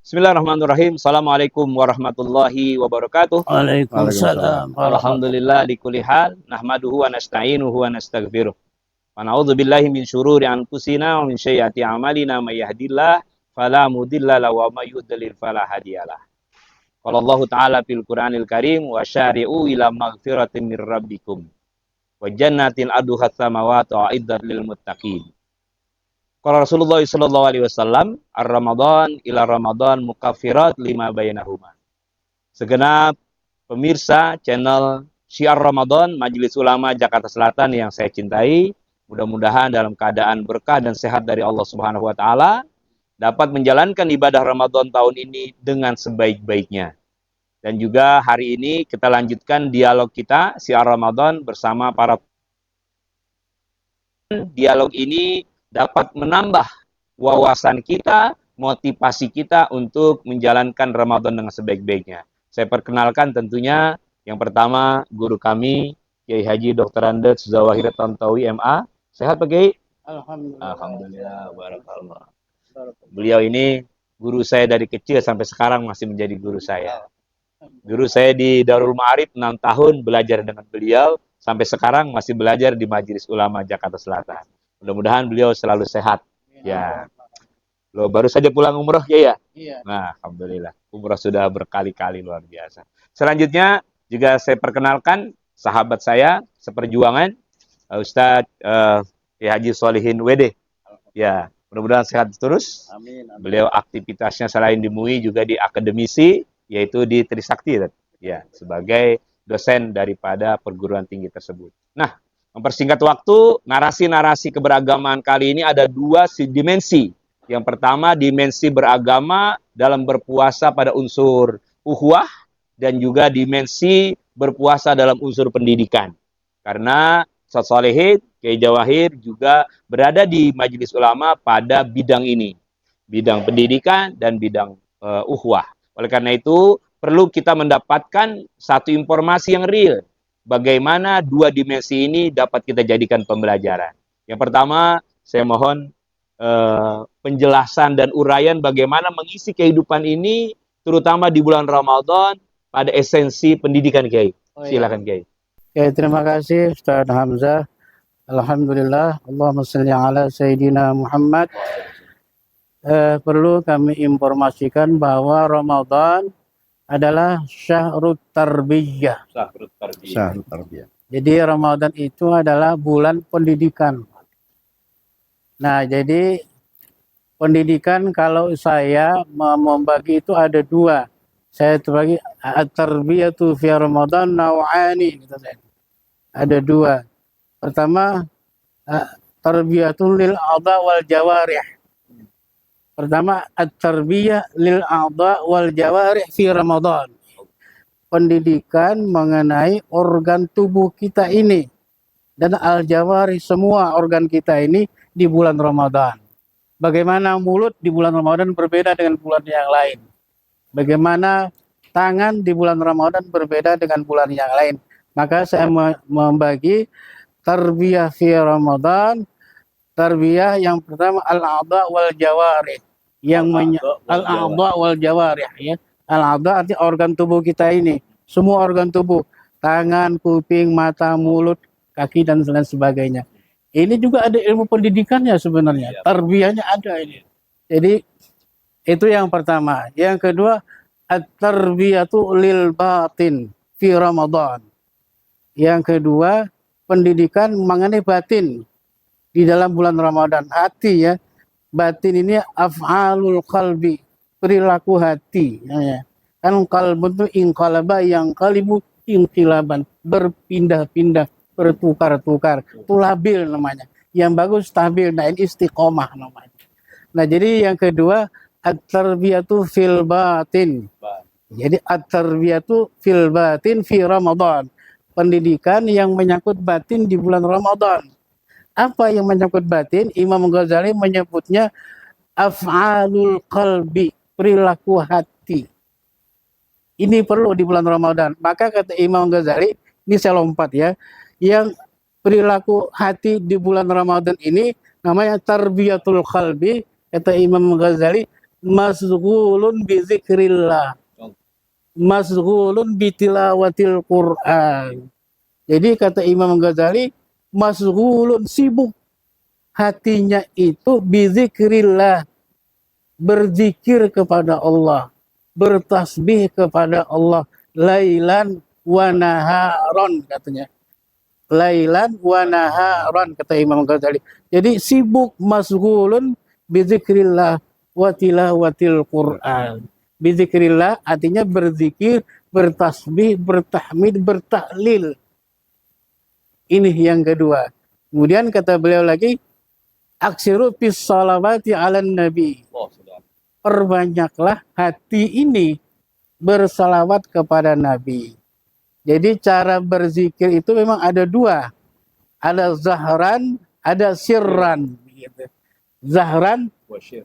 Bismillahirrahmanirrahim. Assalamualaikum warahmatullahi wabarakatuh. Waalaikumsalam warahmatullahi Alhamdulillah di kulli hal. Nahmaduhu wa nasta'inuhu wa nastaghfiruh. Wa na'udzu billahi min syururi anfusina wa min sayyiati a'malina may yahdihillahu fala mudilla lahu wa may yudlil fala hadiyalah. Qala Allah Ta'ala fil Qur'anil Karim wa syari'u ila maghfiratin mir rabbikum wa jannatin arduha samawati wa iddat lil muttaqin. Kalau Rasulullah sallallahu alaihi wasallam, ar-Ramadan ila Ramadan mukaffirat lima bainahuma. Segenap pemirsa channel Syiar Ramadan Majelis Ulama Jakarta Selatan yang saya cintai, mudah-mudahan dalam keadaan berkah dan sehat dari Allah Subhanahu wa taala dapat menjalankan ibadah Ramadan tahun ini dengan sebaik-baiknya. Dan juga hari ini kita lanjutkan dialog kita Syiar Ramadan bersama para dialog ini dapat menambah wawasan kita, motivasi kita untuk menjalankan Ramadan dengan sebaik-baiknya. Saya perkenalkan tentunya yang pertama guru kami Kiai Haji Dr. Andes Zawahir Tantawi MA. Sehat Pak Kiai? Alhamdulillah. Alhamdulillah, barakallah. Beliau ini guru saya dari kecil sampai sekarang masih menjadi guru saya. Guru saya di Darul Ma'arif 6 tahun belajar dengan beliau, sampai sekarang masih belajar di Majelis Ulama Jakarta Selatan. Mudah-mudahan beliau selalu sehat. Ya. Lo baru saja pulang umroh ya? Iya. Nah, alhamdulillah. Umroh sudah berkali-kali luar biasa. Selanjutnya juga saya perkenalkan sahabat saya seperjuangan Ustadz Haji Solihin WD. Ya, mudah-mudahan sehat terus. Amin, amin. Beliau aktivitasnya selain di MUI juga di akademisi, yaitu di Trisakti. Ya, sebagai dosen daripada perguruan tinggi tersebut. Nah, mempersingkat waktu, narasi-narasi keberagaman kali ini ada dua dimensi. Yang pertama, dimensi beragama dalam berpuasa pada unsur ukhuwah dan juga dimensi berpuasa dalam unsur pendidikan. Karena Ustaz Solihin, Kiai Jawahir juga berada di Majelis Ulama pada bidang ini. Bidang pendidikan dan bidang ukhuwah. Oleh karena itu, perlu kita mendapatkan satu informasi yang real. Bagaimana dua dimensi ini dapat kita jadikan pembelajaran. Yang pertama, saya mohon penjelasan dan uraian bagaimana mengisi kehidupan ini, terutama di bulan Ramadan, pada esensi pendidikan, Kiai. Silakan, Kiai. Oke, terima kasih Ustaz Hamzah. Alhamdulillah, Allahumma shalli ala Sayyidina Muhammad. Perlu kami informasikan bahwa Ramadan adalah syahrut tarbiyah. Syahrut tarbiyah. Jadi Ramadan itu adalah bulan pendidikan. Nah, jadi pendidikan kalau saya membagi itu ada dua. Saya terbagi at-tarbiyatu fi Ramadan naw'ani. Ada dua. Pertama, tarbiyatul lil a'dha wal jawarih. Pertama, at-tarbiyah lil a'dha wal jawarih fi Ramadan. Pendidikan mengenai organ tubuh kita ini dan al-jawarih, semua organ kita ini di bulan Ramadan. Bagaimana mulut di bulan Ramadan berbeda dengan bulan yang lain. Bagaimana tangan di bulan Ramadan berbeda dengan bulan yang lain. Maka saya membagi tarbiyah fi Ramadan. Tarbiyah yang pertama al-a'dha wal jawarih. Al-a'dha wal jawarih, ya. Al-a'dha artinya organ tubuh kita ini, semua organ tubuh, tangan, kuping, mata, mulut, kaki dan lain sebagainya. Ini juga ada ilmu pendidikannya sebenarnya. Tarbiyahnya ada ini. Jadi itu yang pertama. Yang kedua, at-tarbiyatu lil batin fi Ramadan. Yang kedua, pendidikan mengenai batin di dalam bulan Ramadan. Hati, ya. Batin ini af'alul qalbi, perilaku hati. Ya. Kan qalbun itu inqalaba yang qalibu inqilaban, berpindah-pindah, bertukar-tukar. Itu labil namanya. Yang bagus stabil, nah ini istiqomah namanya. Nah, jadi yang kedua, at-tarbiyatu fil batin. Jadi at-tarbiyatu fil batin fi Ramadan. Pendidikan yang menyangkut batin di bulan Ramadan. Apa yang menyangkut batin? Imam Ghazali menyebutnya af'alul qalbi, perilaku hati. Ini perlu di bulan Ramadan. Maka kata Imam Ghazali, ini saya lompat ya, yang perilaku hati di bulan Ramadan ini namanya tarbiyatul qalbi. Kata Imam Ghazali, masghulun bi dzikrillah, masghulun bi tilawatil Qur'an. Jadi kata Imam Ghazali, masghulun sibuk hatinya itu bi dzikrillah, berzikir kepada Allah, bertasbih kepada Allah, lailan wa naharon katanya. Lailan wa naharon kata Imam Ghazali. Jadi sibuk masghulun bizikrillah wa tilawatil Qur'an. Bizikrillah artinya berzikir, bertasbih, bertahmid, bertahlil. Ini yang kedua. Kemudian kata beliau lagi, aksiru fis salawati 'alan nabi. Perbanyaklah hati ini bersalawat kepada Nabi. Jadi cara berzikir itu memang ada dua. Ada zahran, ada sirran. Gitu. Zahran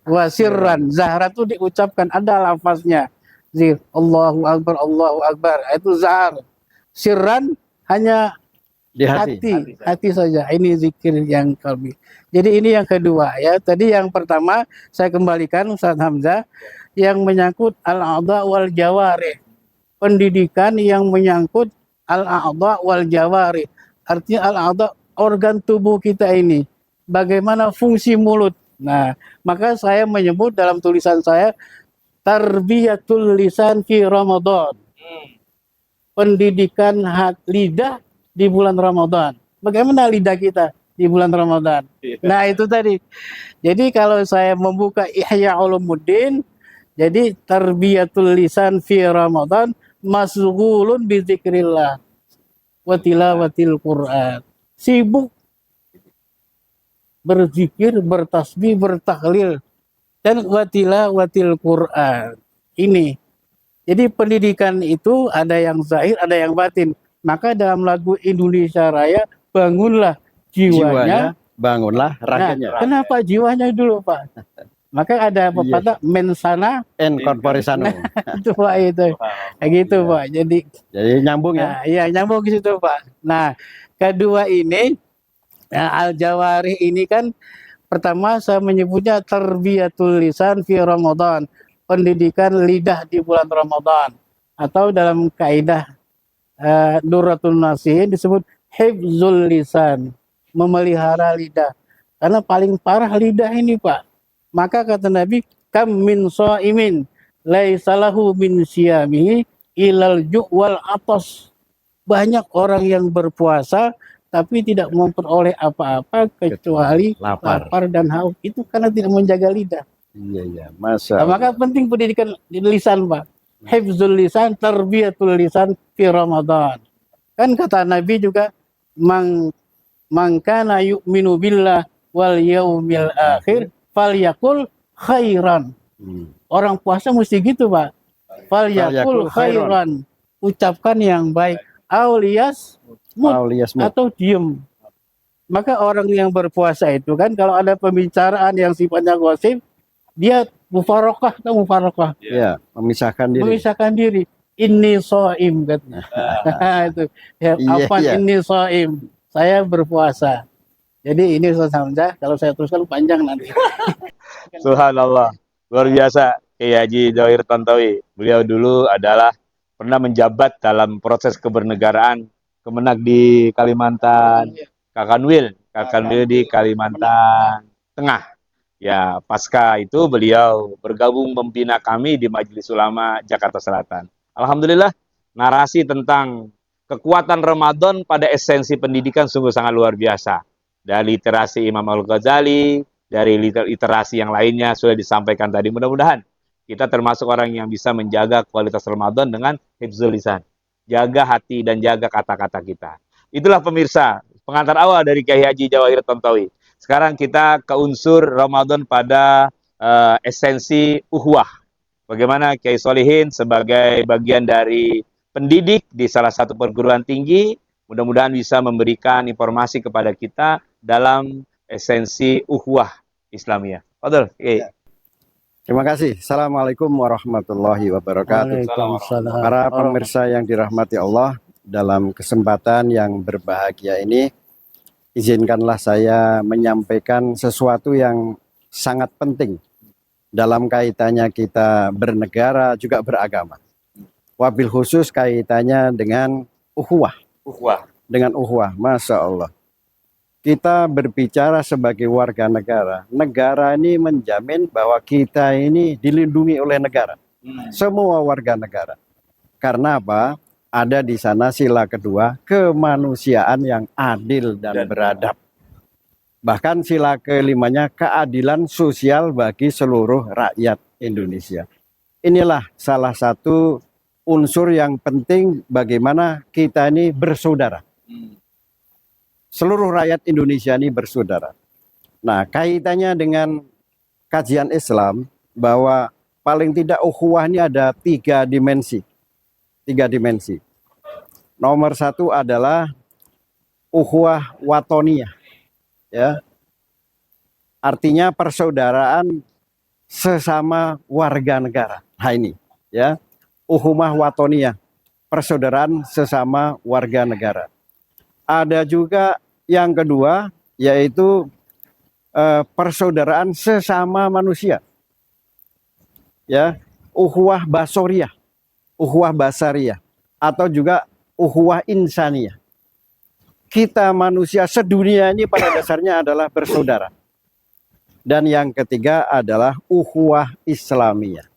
wa sirran. Zahran itu diucapkan, ada lafaznya. Zikir, Allahu Akbar, Allahu Akbar. Itu zahar. Sirran hanya Di hati. hati saja. Ini zikir yang kalbi. Jadi ini yang kedua ya. Tadi yang pertama saya kembalikan Ustaz Hamzah yang menyangkut al-a'dha wal jawarih. Pendidikan yang menyangkut al-a'dha wal jawarih. Artinya al-a'dha organ tubuh kita ini. Bagaimana fungsi mulut. Nah, maka saya menyebut dalam tulisan saya tarbiyatul lisan fi Ramadan. Pendidikan lidah di bulan Ramadan. Bagaimana lidah kita di bulan Ramadan? Nah, itu tadi. Jadi kalau saya membuka Ihya Ulumuddin, jadi tarbiyatul lisan fi Ramadan masghulun bi dzikrillah wa tilawatil Qur'an. Sibuk berzikir, bertasbih, bertahlil dan wa tilawatil Qur'an. Ini. Jadi pendidikan itu ada yang zahir, ada yang batin. Maka dalam lagu Indonesia Raya, bangunlah jiwanya, bangunlah rakyatnya. Nah, kenapa jiwanya dulu, Pak? Maka ada pepatah mensana En corpore sano. itu Pak itu. Kayak gitu, Pak. Jadi Nyambung ya. nah, iya nyambung ke situ, Pak. Nah, kedua ini al-jawarih ini kan pertama saya menyebutnya tarbiyatul lisan fi Ramadan, pendidikan lidah di bulan Ramadan, atau dalam kaidah Durratun Nasihin disebut hifzul lisan, memelihara lidah. Karena paling parah lidah ini, Pak. Maka kata Nabi, kam min shaimin laisa lahu min siyamihi ilal ju' wal atas. Banyak orang yang berpuasa tapi tidak memperoleh apa-apa kecuali lapar dan haus. Itu karena tidak menjaga lidah. Iya, masa. Nah, maka penting pendidikan lisan, Pak. Hifzul lisan, tarbiyatul lisan fi Ramadan. Kan kata Nabi juga, mangkana yu'minu billah wal yaumil akhir falyakul khairan. Orang puasa mesti gitu, Pak. Falyakul khairan. Ucapkan yang baik. Aulias atau diem. Maka orang yang berpuasa itu kan kalau ada pembicaraan yang sifatnya gosip, dia mufarokah atau mufarokah? Iya, memisahkan diri. Memisahkan diri. Ini soim katanya. Itu. Ya, ini soim. Saya berpuasa. Jadi ini Ustaz Hamzah, kalau saya teruskan panjang nanti. Subhanallah. Luar biasa Kiai Haji Jawahir Tontowi. Beliau dulu adalah pernah menjabat dalam proses kebernegaraan Kemenag di Kalimantan, Kakanwil di Kalimantan Tengah. Ya, pasca itu beliau bergabung membina kami di Majelis Ulama Jakarta Selatan. Alhamdulillah, narasi tentang kekuatan Ramadan pada esensi pendidikan sungguh sangat luar biasa. Dari literasi Imam Al-Ghazali, dari literasi yang lainnya sudah disampaikan tadi. Mudah-mudahan kita termasuk orang yang bisa menjaga kualitas Ramadan dengan hifzul lisan. Jaga hati dan jaga kata-kata kita. Itulah pemirsa, pengantar awal dari Kiai Haji Jawahir Tontowi. Sekarang kita ke unsur Ramadan pada esensi uhwah. Bagaimana Kiai Solihin sebagai bagian dari pendidik di salah satu perguruan tinggi, mudah-mudahan bisa memberikan informasi kepada kita dalam esensi uhwah Islamiyah. Fadhil, Kiai. Terima kasih. Assalamualaikum warahmatullahi wabarakatuh. Para pemirsa yang dirahmati Allah, dalam kesempatan yang berbahagia ini, izinkanlah saya menyampaikan sesuatu yang sangat penting dalam kaitannya kita bernegara juga beragama. Wabil khusus kaitannya dengan ukhuwah. Dengan ukhuwah, Masya Allah. Kita berbicara sebagai warga negara. Negara ini menjamin bahwa kita ini dilindungi oleh negara. Semua warga negara. Karena apa? Ada di sana sila kedua, kemanusiaan yang adil dan beradab. Bahkan sila kelimanya, keadilan sosial bagi seluruh rakyat Indonesia. Inilah salah satu unsur yang penting bagaimana kita ini bersaudara. Seluruh rakyat Indonesia ini bersaudara. Nah, kaitannya dengan kajian Islam bahwa paling tidak ukhuwah ini ada 3 dimensi. 3 dimensi. Nomor 1 adalah ukhuwah watoniyah. Ya. Artinya persaudaraan sesama warga negara. Nah ini, ya. Ukhuwah watoniyah, persaudaraan sesama warga negara. Ada juga yang kedua, yaitu persaudaraan sesama manusia. Ya, ukhuwah basoriyah, ukhuwah basariyah, atau juga ukhuwah insaniyah. Kita manusia sedunia ini pada dasarnya adalah bersaudara. Dan yang ketiga adalah ukhuwah islamiyah,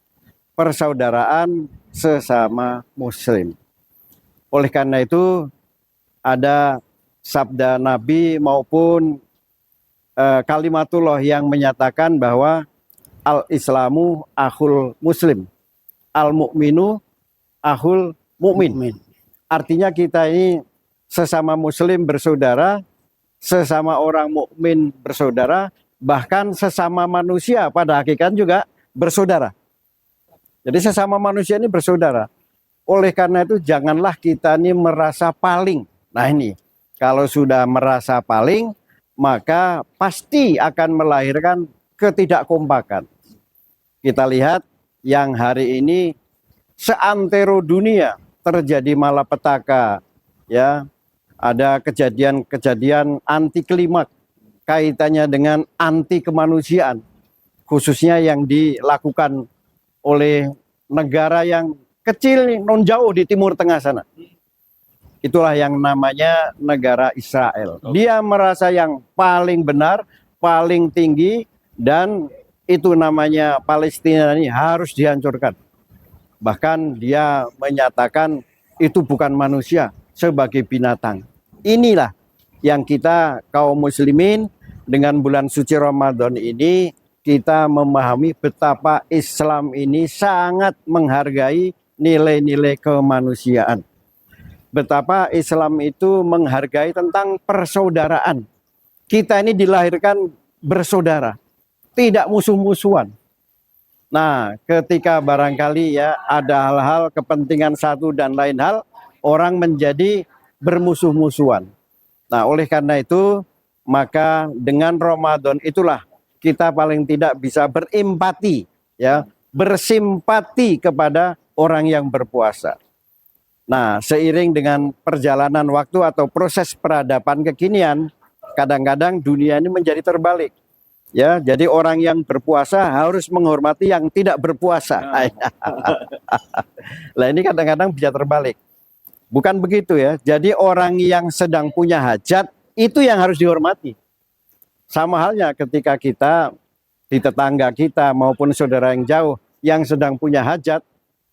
persaudaraan sesama muslim. Oleh karena itu ada sabda Nabi maupun kalimatullah yang menyatakan bahwa al-islamu akhul muslim, al-mu'minu akhul mu'min. Artinya kita ini sesama muslim bersaudara, sesama orang mukmin bersaudara, bahkan sesama manusia pada hakikat juga bersaudara. Jadi sesama manusia ini bersaudara. Oleh karena itu janganlah kita ini merasa paling. Nah ini, kalau sudah merasa paling, maka pasti akan melahirkan ketidakkompakan. Kita lihat yang hari ini seantero dunia terjadi malapetaka, ya, ada kejadian-kejadian anti klimak kaitannya dengan anti kemanusiaan, khususnya yang dilakukan oleh negara yang kecil non jauh di Timur Tengah sana. Itulah yang namanya negara Israel. Dia merasa yang paling benar, paling tinggi, dan itu namanya Palestina ini harus dihancurkan. Bahkan dia menyatakan itu bukan manusia, sebagai binatang. Inilah yang kita kaum muslimin dengan bulan suci Ramadan ini kita memahami betapa Islam ini sangat menghargai nilai-nilai kemanusiaan. Betapa Islam itu menghargai tentang persaudaraan. Kita ini dilahirkan bersaudara, tidak musuh-musuhan. Nah, ketika barangkali ya ada hal-hal kepentingan satu dan lain hal, orang menjadi bermusuh-musuhan. Nah, oleh karena itu, maka dengan Ramadan itulah kita paling tidak bisa berempati, ya, bersimpati kepada orang yang berpuasa. Nah, seiring dengan perjalanan waktu atau proses peradaban kekinian, kadang-kadang dunia ini menjadi terbalik. Ya, jadi orang yang berpuasa harus menghormati yang tidak berpuasa. Nah, ini kadang-kadang bisa terbalik. Bukan begitu ya. Jadi orang yang sedang punya hajat itu yang harus dihormati. Sama halnya ketika kita di tetangga kita maupun saudara yang jauh yang sedang punya hajat,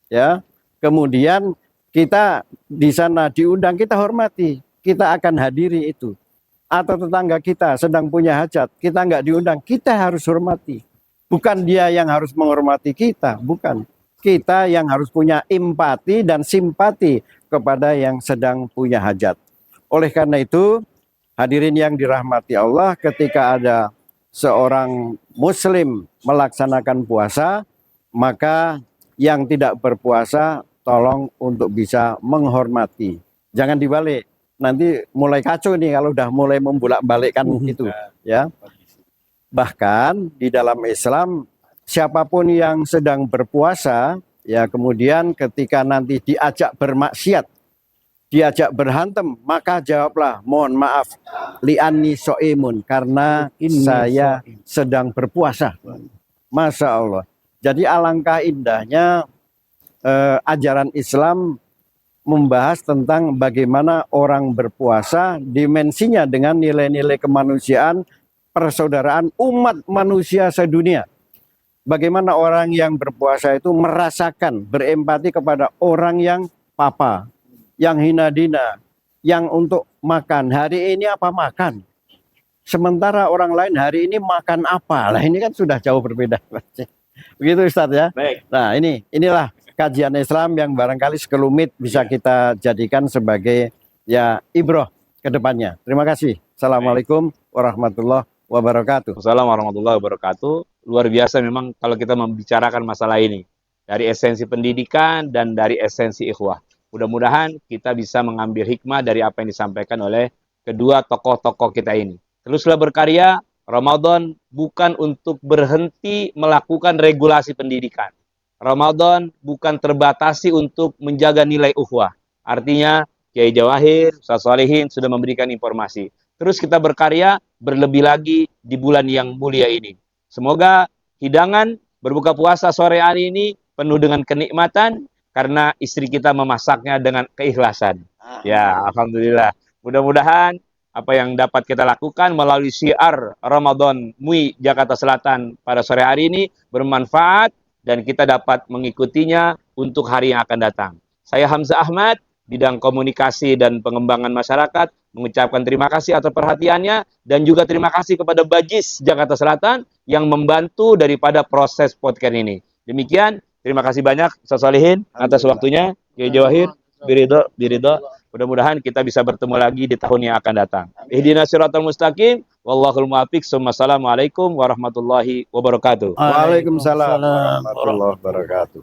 ya, kemudian kita di sana diundang, kita hormati, kita akan hadiri itu. Atau tetangga kita sedang punya hajat, kita nggak diundang, kita harus hormati. Bukan dia yang harus menghormati kita, bukan. Kita yang harus punya empati dan simpati kepada yang sedang punya hajat. Oleh karena itu, hadirin yang dirahmati Allah, ketika ada seorang muslim melaksanakan puasa, maka yang tidak berpuasa tolong untuk bisa menghormati. Jangan dibalik. Nanti mulai kacau nih kalau udah mulai membolak-balikkan itu, ya. Bahkan di dalam Islam siapapun yang sedang berpuasa, ya, kemudian ketika nanti diajak bermaksiat, diajak berhantem, maka jawablah, mohon maaf, li'anni so'imun, karena saya sedang berpuasa. Masya Allah. Jadi alangkah indahnya ajaran Islam membahas tentang bagaimana orang berpuasa, dimensinya dengan nilai-nilai kemanusiaan, persaudaraan umat manusia sedunia. Bagaimana orang yang berpuasa itu merasakan, berempati kepada orang yang papa, yang hina dina, yang untuk makan. Hari ini apa makan? Sementara orang lain hari ini makan apa? Lah ini kan sudah jauh berbeda. Begitu Ustadz ya. Baik. Nah inilah kajian Islam yang barangkali sekelumit bisa kita jadikan sebagai ya ibroh ke depannya. Terima kasih. Assalamualaikum warahmatullahi wabarakatuh. Assalamualaikum warahmatullahi wabarakatuh. Luar biasa memang kalau kita membicarakan masalah ini. Dari esensi pendidikan dan dari esensi ikhwah. Mudah-mudahan kita bisa mengambil hikmah dari apa yang disampaikan oleh kedua tokoh-tokoh kita ini. Teruslah berkarya. Ramadan bukan untuk berhenti melakukan regulasi pendidikan. Ramadan bukan terbatasi untuk menjaga nilai ukhuwah. Artinya, Kiai Jawahir, Ustaz Shalihin sudah memberikan informasi. Terus kita berkarya berlebih lagi di bulan yang mulia ini. Semoga hidangan berbuka puasa sore hari ini penuh dengan kenikmatan karena istri kita memasaknya dengan keikhlasan. Ya, alhamdulillah. Mudah-mudahan apa yang dapat kita lakukan melalui syiar Ramadan MUI Jakarta Selatan pada sore hari ini bermanfaat dan kita dapat mengikutinya untuk hari yang akan datang. Saya Hamzah Ahmad, bidang komunikasi dan pengembangan masyarakat, mengucapkan terima kasih atas perhatiannya dan juga terima kasih kepada Bajis Jakarta Selatan yang membantu daripada proses podcast ini. Demikian, terima kasih banyak Ustaz Shalihin atas waktunya. Kiai Jawahir, biridho. Mudah-mudahan kita bisa bertemu lagi di tahun yang akan datang. Ihdinas siratal mustaqim, wallahul muwaffiq. Assalamualaikum warahmatullahi wabarakatuh. Waalaikumsalam warahmatullahi wabarakatuh.